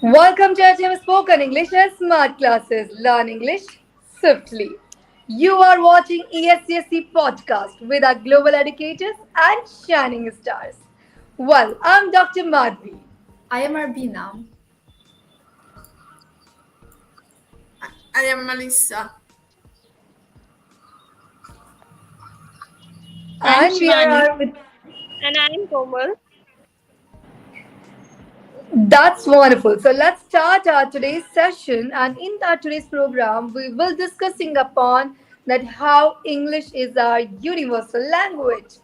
Welcome to our team Spoken English and Smart Classes. Learn English swiftly. You are watching ESCSC podcast with our global educators and shining stars. Well, I'm Dr. Madhvi. I am Arbina. I am Melissa. I'm And we Shivani. are with And I'm Komal. That's wonderful. So let's start our today's session. And in our today's program, we will discussing upon that how English is our universal language.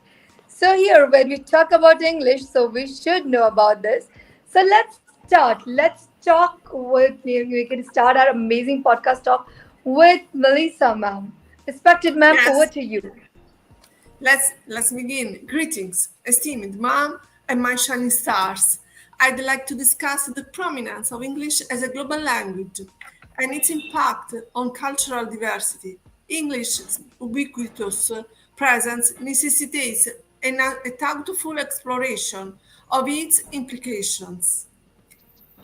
So here, when we talk about English, so we should know about this. So let's start. Let's talk with we can start our amazing podcast talk with Melissa, ma'am. Respected ma'am, over Yes, to you. let's begin. Greetings, esteemed mom and my shining stars. I'd like to discuss the prominence of English as a global language and its impact on cultural diversity. English's ubiquitous presence necessitates a thoughtful exploration of its implications.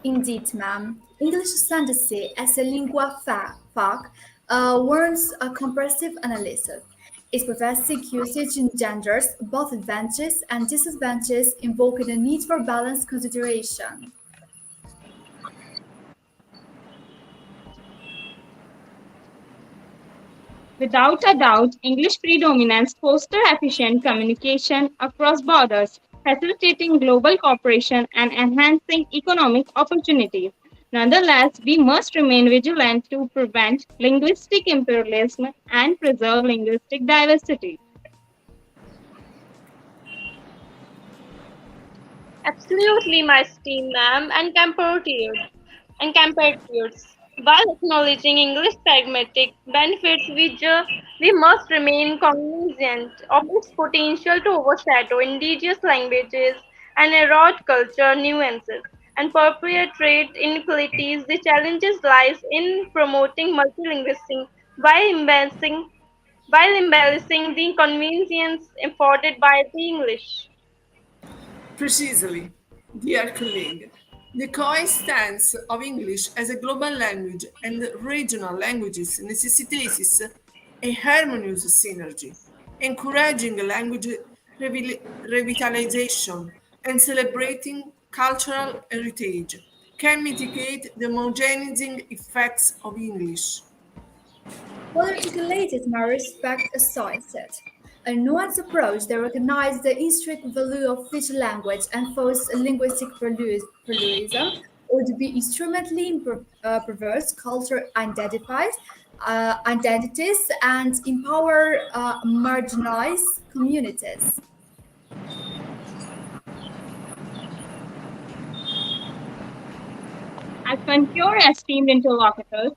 Indeed, ma'am. English standardized as a lingua franca warrants a comprehensive analysis. Its pervasive usage engenders both advantages and disadvantages, invoking the need for balanced consideration. Without a doubt, English predominance fosters efficient communication across borders, facilitating global cooperation and enhancing economic opportunities. Nonetheless, we must remain vigilant to prevent linguistic imperialism and preserve linguistic diversity. Absolutely, my esteemed ma'am and compatriots. While acknowledging English pragmatic benefits, we must remain cognizant of its potential to overshadow indigenous languages and erode culture nuances and perpetuate inequalities. The challenges lies in promoting multilingualism while embellishing the convenience afforded by the English. Precisely, dear colleague. The coexistence of English as a global language and regional languages necessitates a harmonious synergy, encouraging language revitalization and celebrating cultural heritage can mitigate the homogenizing effects of English. Well articulated may respect a set. A nuanced approach that recognizes the intrinsic value of each language and fosters linguistic pluralism would be instrumentally perverse culture identities and empower marginalized communities. As concur esteemed interlocutors,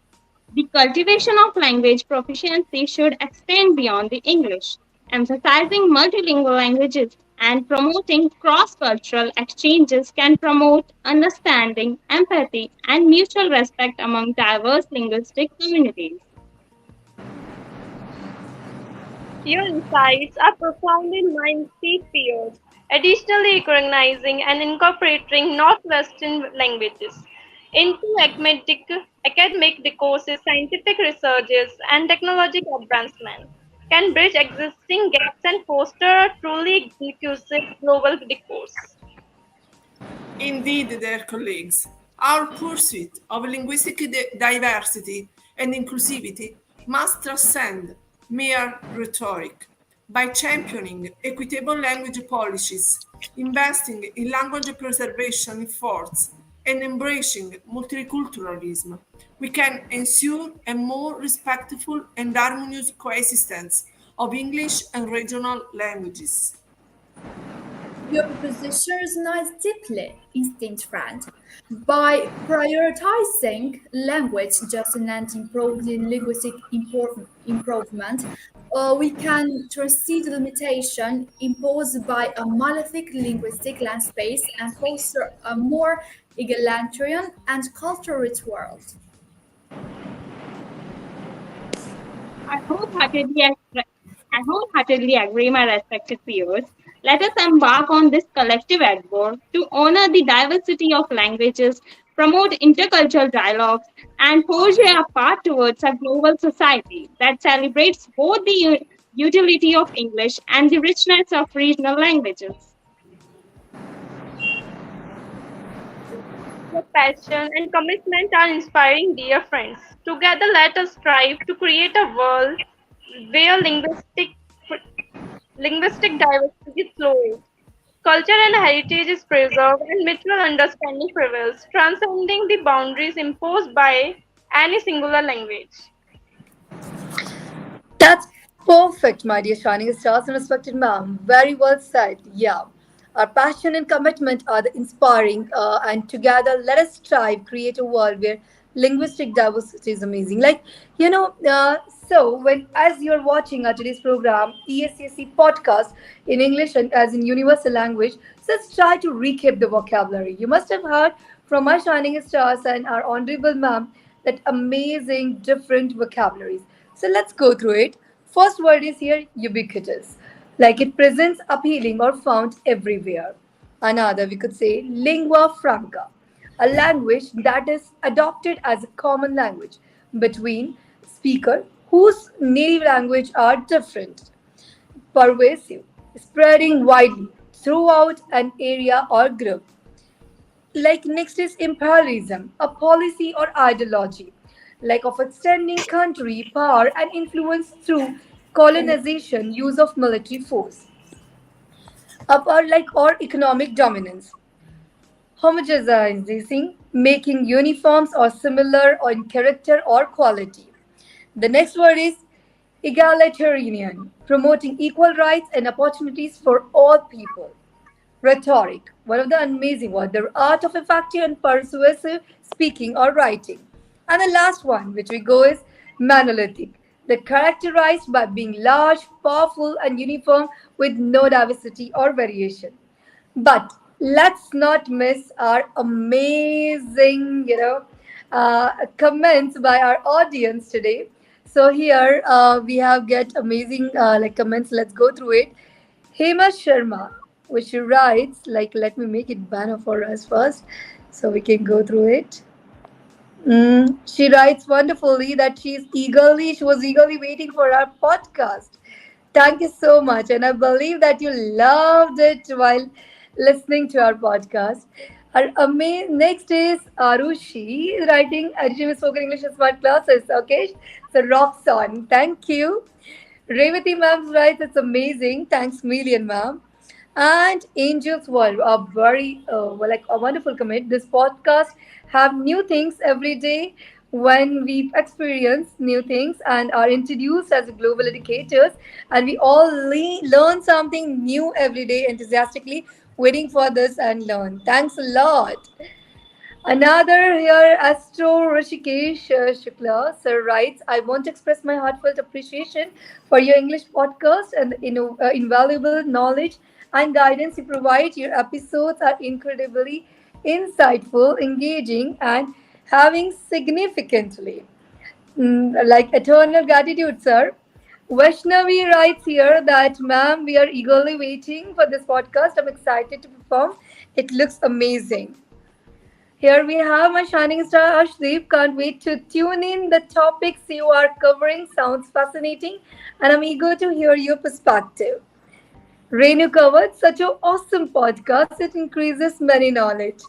the cultivation of language proficiency should extend beyond the English, emphasizing multilingual languages and promoting cross-cultural exchanges can promote understanding, empathy, and mutual respect among diverse linguistic communities. Your insights are profound in my field. Additionally, recognizing and incorporating Northwestern languages into academic discourses, scientific researches, and technological advancement can bridge existing gaps and foster a truly inclusive global discourse. Indeed, dear colleagues, our pursuit of linguistic diversity and inclusivity must transcend mere rhetoric by championing equitable language policies, investing in language preservation efforts, and embracing multiculturalism. We can ensure a more respectful and harmonious coexistence of English and regional languages. Your proposition resonates deeply, instinct friend. By prioritizing language justice and improving linguistic improvement, we can transcend the limitation imposed by a monolithic linguistic landscape and foster a more egalitarian and culture-rich world. I wholeheartedly, I wholeheartedly agree, my respected viewers. Let us embark on this collective effort to honor the diversity of languages promote intercultural dialogues, and forge a path towards a global society that celebrates both the utility of English and the richness of regional languages. Your passion and commitment are inspiring, dear friends. Together, let us strive to create a world where linguistic diversity flourishes, culture and heritage is preserved, and mutual understanding prevails, transcending the boundaries imposed by any singular language. That's perfect, my dear Shining Stars and respected ma'am. Very well said. Yeah. Our passion and commitment are the inspiring, and together let us strive, create a world where linguistic diversity is amazing. So when as you're watching our today's program, ESCC podcast in English and as in universal language, so let's try to recap the vocabulary. You must have heard from our Shining Stars and our honorable ma'am that amazing different vocabularies. So let's go through it. First word is here ubiquitous, like it presents appealing or found everywhere. Another, we could say lingua franca, a language that is adopted as a common language between speaker whose native language are different. Pervasive, spreading widely throughout an area or group. Like next is imperialism, a policy or ideology, like of extending country power and influence through colonization, use of military force, or economic dominance. Homogenizing, making uniforms or similar or in character or quality. The next word is egalitarian, promoting equal rights and opportunities for all people. Rhetoric, one of the amazing words, the art of effective and persuasive speaking or writing. And the last one, which we go is monolithic, that characterized by being large, powerful, and uniform with no diversity or variation. But let's not miss our amazing, comments by our audience today. So here we have get amazing comments. Let's go through it. Hema Sharma, which writes like, let me make it banner for us first, so we can go through it. She writes wonderfully that she was eagerly waiting for our podcast. Thank you so much. And I believe that you loved it while listening to our podcast. Next is Arushi writing Arushi spoken English in smart classes. Okay. So rocks on. Thank you. Revati ma'am writes, it's amazing. Thanks million ma'am. And Angel's World, a very like a wonderful comment. This podcast have new things every day when we experience new things and are introduced as global educators, and we all learn something new every day enthusiastically waiting for this and learn. Thanks a lot. Another here, Astro Rishikesh Shukla sir writes, I want to express my heartfelt appreciation for your English podcast and the invaluable knowledge and guidance you provide. Your episodes are incredibly insightful, engaging, and having significantly like eternal gratitude, sir. Vaishnavi writes here that, ma'am, we are eagerly waiting for this podcast. I'm excited to perform. It looks amazing. Here we have my shining star Ashdeep. Can't wait to tune in. The topics you are covering sounds fascinating, and I'm eager to hear your perspective. Renu covered such an awesome podcast. It increases many knowledge.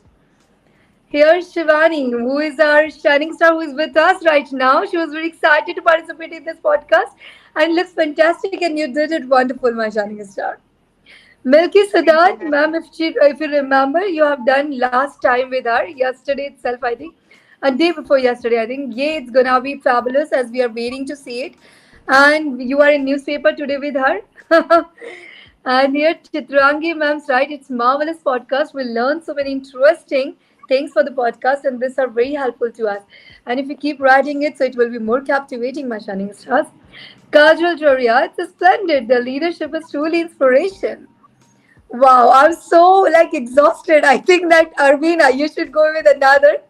Here's Shivani, who is our shining star, who is with us right now. She was very excited to participate in this podcast, and it looks fantastic. And you did it wonderful, my shining star. Milky Thank you, Siddharth, ma'am. ma'am, if you remember, you have done last time with her, yesterday itself, I think, a day before yesterday, I think. Yeah, it's gonna be fabulous as we are waiting to see it. And you are in newspaper today with her. And here, Chitrangi, ma'am's right. It's marvelous podcast. We'll learn so many interesting things for the podcast, and these are very helpful to us. And if you keep writing it, so it will be more captivating, my shining stars. Kajal Joria, it's splendid. The leadership is truly inspiration. Wow, I'm so like exhausted. I think that Arvina, you should go with another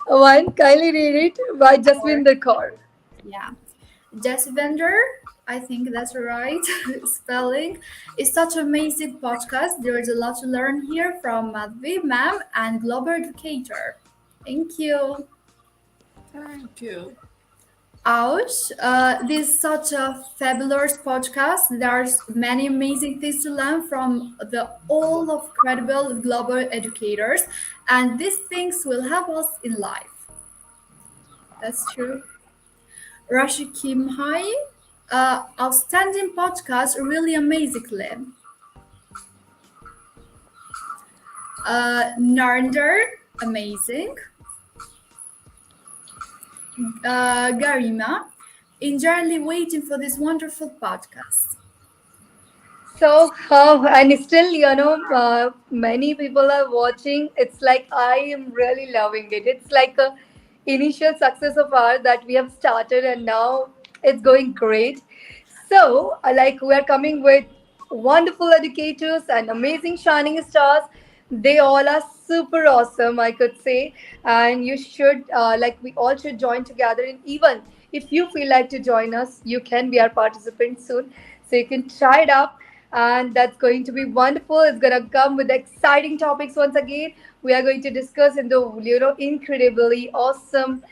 one. Kindly read it by Or Jaswinder Kaur. yeah, Jasvinder, I think that's right. Spelling is such an amazing podcast. There is a lot to learn here from Madhvi, ma'am, and Global Educator. Thank you. Thank you. Ouch. This is such a fabulous podcast. There's many amazing things to learn from the all of credible global educators, and these things will help us in life. That's true. Rashid Kim Hai, outstanding podcast, really amazingly. Narendra, amazing. Garima, eagerly waiting for this wonderful podcast. So, and still, many people are watching. It's like I am really loving it. It's like a initial success of ours that we have started, and now it's going great. So, like we are coming with wonderful educators and amazing shining stars. They all are super awesome, I could say. And you should, we all should join together. And even if you feel like to join us, you can be our participant soon. So you can try it out. And that's going to be wonderful. It's going to come with exciting topics once again. We are going to discuss in the, incredibly awesome,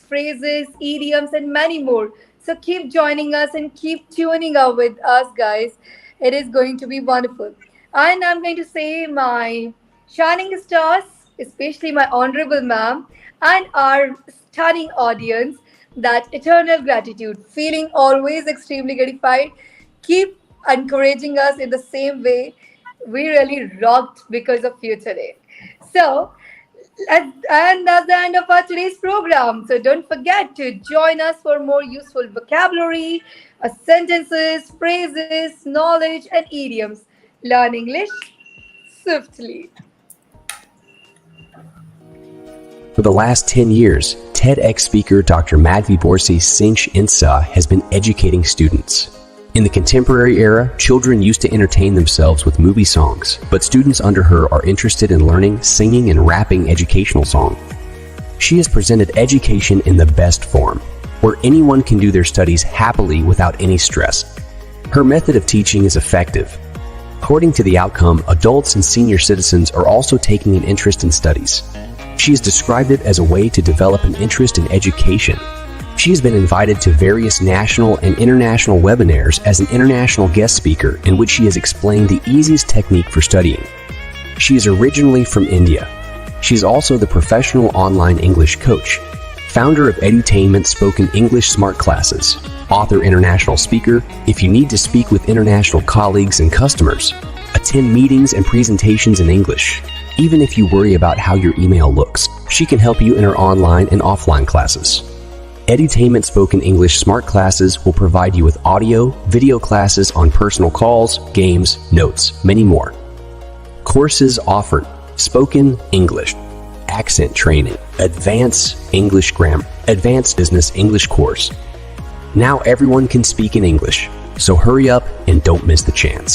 phrases, idioms, and many more. So keep joining us and keep tuning up with us, guys. It is going to be wonderful. And I'm going to say my shining stars, especially my honorable ma'am, and our stunning audience, that eternal gratitude, feeling always extremely gratified. Keep encouraging us in the same way. We really rocked because of you today. So, and that's the end of our today's program. So don't forget to join us for more useful vocabulary, sentences, phrases, knowledge, and idioms. Learn English swiftly. For the last 10 years, TEDx speaker Dr. Madhvi Borsi Sinch Insa has been educating students. In the contemporary era, children used to entertain themselves with movie songs, but students under her are interested in learning, singing, and rapping educational songs. She has presented education in the best form, where anyone can do their studies happily without any stress. Her method of teaching is effective. According to the outcome, adults and senior citizens are also taking an interest in studies. She has described it as a way to develop an interest in education. She has been invited to various national and international webinars as an international guest speaker in which she has explained the easiest technique for studying. She is originally from India. She is also the professional online English coach, founder of Edutainment Spoken English Smart Classes, author, international speaker. If you need to speak with international colleagues and customers, attend meetings and presentations in English. Even if you worry about how your email looks, she can help you in her online and offline classes. Edutainment Spoken English Smart Classes will provide you with audio, video classes on personal calls, games, notes, many more. Courses offered: spoken English, accent training, advanced English grammar, advanced business English course. Now everyone can speak in English, so hurry up and don't miss the chance.